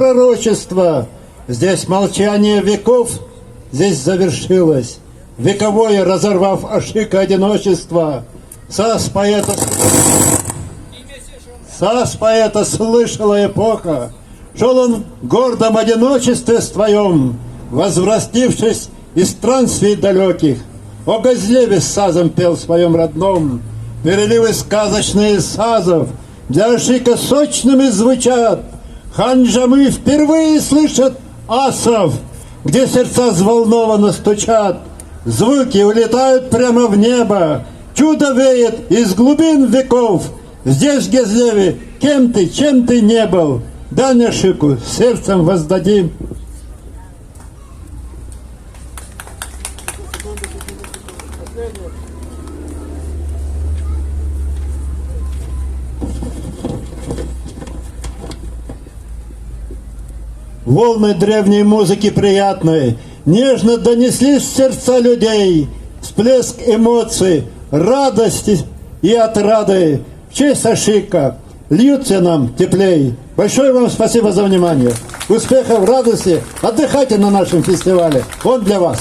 пророчество. Здесь молчание веков, здесь завершилось. Вековое, разорвав ошибка одиночества. Сас поэта слышала эпоха. Шел он в гордом одиночестве своем, возвратившись из странствий далеких. О Газлеве с сазом пел в своем родном. Переливы сказочные сазов для Ашика сочными звучат. Ханжамы впервые слышат асов, где сердца взволнованно стучат. Звуки улетают прямо в небо, чудо веет из глубин веков. Здесь, в Газлеве, кем ты, чем ты не был, дань Ашику сердцем воздадим. Волны древней музыки приятной нежно донеслись в сердца людей. Всплеск эмоций, радости и отрады в честь Ашика льются нам теплей. Большое вам спасибо за внимание. Успехов, радости. Отдыхайте на нашем фестивале. Он для вас.